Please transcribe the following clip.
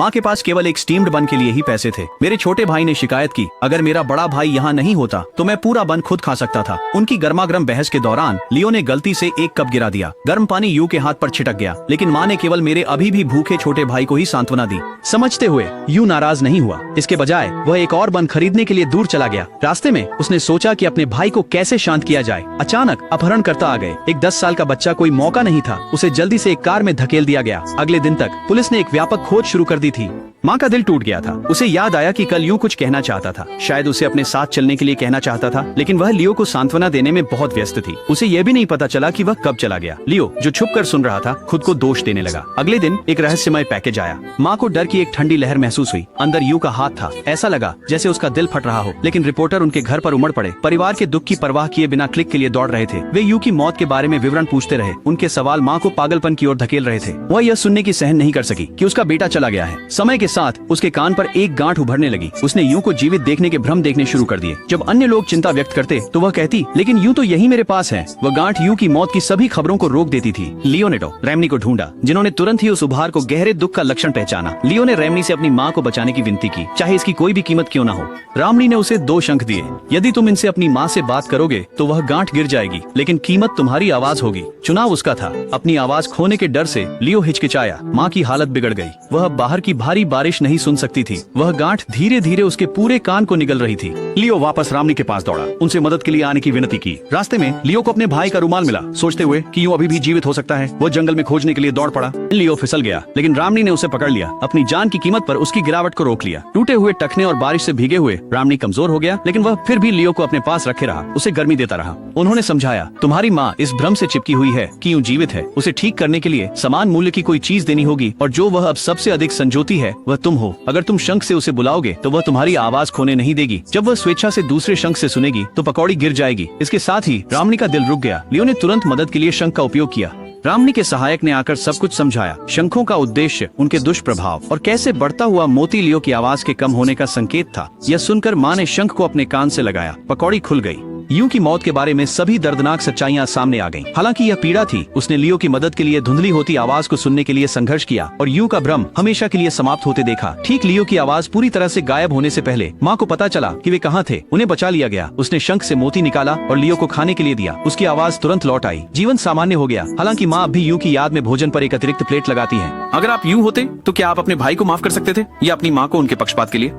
माँ के पास केवल एक स्टीम्ड बन के लिए ही पैसे थे। मेरे छोटे भाई ने शिकायत की, अगर मेरा बड़ा भाई यहाँ नहीं होता तो मैं पूरा बन खुद खा सकता था। उनकी गर्मागर्म बहस के दौरान लियो ने गलती से एक कप गिरा दिया। गर्म पानी यू के हाथ पर छिटक गया, लेकिन माँ ने केवल मेरे अभी भी भूखे छोटे भाई को ही सांत्वना दी। समझते हुए यू नाराज नहीं हुआ। इसके बजाय वह एक और बन खरीदने के लिए दूर चला गया। रास्ते में उसने सोचा कि अपने भाई को कैसे शांत किया जाए। अचानक अपहरणकर्ता आ गए। एक 10 साल का बच्चा कोई मौका नहीं था, उसे जल्दी से एक कार में धकेल दिया गया। अगले दिन तक पुलिस ने एक व्यापक खोज शुरू कर दी थी। माँ का दिल टूट गया था। उसे याद आया कि कल यूं कुछ कहना चाहता था, शायद उसे अपने साथ चलने के लिए कहना चाहता था, लेकिन वह लियो को सांत्वना देने में बहुत व्यस्त थी। उसे यह भी नहीं पता चला कि वह कब चला गया। लियो जो छुप कर सुन रहा था, खुद को दोष देने लगा। अगले दिन एक रहस्यमय पैकेज आया। माँ को डर की एक ठंडी लहर महसूस हुई। अंदर यू का हाथ था। ऐसा लगा जैसे उसका दिल फट रहा हो। लेकिन रिपोर्टर उनके घर पर उमड़ पड़े। परिवार के दुख की परवाह किए बिना क्लिक के लिए दौड़ रहे थे। वे यू की मौत के बारे में विवरण पूछते रहे। उनके सवाल माँ को पागलपन की ओर धकेल रहे थे। वह यह सुनने की सहन नहीं कर सकी कि उसका बेटा चला गया है। समय के साथ उसके कान पर एक गांठ उभरने लगी। उसने यू को जीवित देखने के भ्रम देखने शुरू कर दिए। जब अन्य लोग चिंता व्यक्त करते तो वह कहती, लेकिन यू तो यही मेरे पास है। वह गांठ यू की मौत की सभी खबरों को रोक देती थी। लियो ने रैमनी को ढूंढा, जिन्होंने तुरंत ही उस उभार को गहरे दुख का लक्षण पहचाना। लियो ने रैमनी से अपनी माँ को बचाने की विनती की, चाहे इसकी कोई भी कीमत क्यों न हो। रामनी ने उसे 2 शंख दिए। यदि तुम इनसे अपनी माँ से बात करोगे तो वह गांठ गिर जाएगी, लेकिन कीमत तुम्हारी आवाज होगी। चुनाव उसका था। अपनी आवाज खोने के डर से लियो हिचकिचाया। माँ की हालत बिगड़ गई। वह बाहर की भारी बारिश नहीं सुन सकती थी। वह गांठ धीरे धीरे उसके पूरे कान को निगल रही थी। लियो वापस रामनी के पास दौड़ा, उनसे मदद के लिए आने की विनती की। रास्ते में लियो को अपने भाई का रुमाल मिला। सोचते हुए कि यूं अभी भी जीवित हो सकता है, वो जंगल में खोजने के लिए दौड़ पड़ा। लियो फिसल गया, लेकिन रामनी ने उसे पकड़ लिया। अपनी जान की कीमत पर उसकी गिरावट को रोक लिया। टूटे हुए टखने और बारिश से भीगे हुए रामनी कमजोर हो गया, लेकिन वह फिर भी लियो को अपने पास रखे रहा, उसे गर्मी देता रहा। उन्होंने समझाया, तुम्हारी माँ इस भ्रम से चिपकी हुई है कि यूं जीवित है। उसे ठीक करने के लिए समान मूल्य की कोई चीज देनी होगी, और जो वह अब सबसे अधिक संजोती है वह तुम हो। अगर तुम शंख से उसे बुलाओगे तो वह तुम्हारी आवाज खोने नहीं देगी। जब वह स्वेच्छा से दूसरे शंख से सुनेगी तो पकौड़ी गिर जाएगी। इसके साथ ही रामनी का दिल रुक गया। लियो ने तुरंत मदद के लिए शंख का उपयोग किया। रामनी के सहायक ने आकर सब कुछ समझाया। शंखों का उद्देश्य, उनके दुष्प्रभाव और कैसे बढ़ता हुआ मोती लियो की आवाज के कम होने का संकेत था। यह सुनकर माँ ने शंख को अपने कान से लगाया। पकौड़ी खुल गई। यू की मौत के बारे में सभी दर्दनाक सच्चाइयां सामने आ गईं। हालांकि यह पीड़ा थी। उसने लियो की मदद के लिए धुंधली होती आवाज को सुनने के लिए संघर्ष किया और यू का भ्रम हमेशा के लिए समाप्त होते देखा। ठीक लियो की आवाज पूरी तरह से गायब होने से पहले माँ को पता चला कि वे कहाँ थे। उन्हें बचा लिया गया। उसने शंख से मोती निकाला और लियो को खाने के लिए दिया। उसकी आवाज तुरंत लौट आई। जीवन सामान्य हो गया। हालांकि माँ अब भी यू की याद में भोजन पर एक अतिरिक्त प्लेट लगाती है। अगर आप यूं होते तो क्या आप अपने भाई को माफ कर सकते थे, या अपनी माँ को उनके पक्षपात के लिए?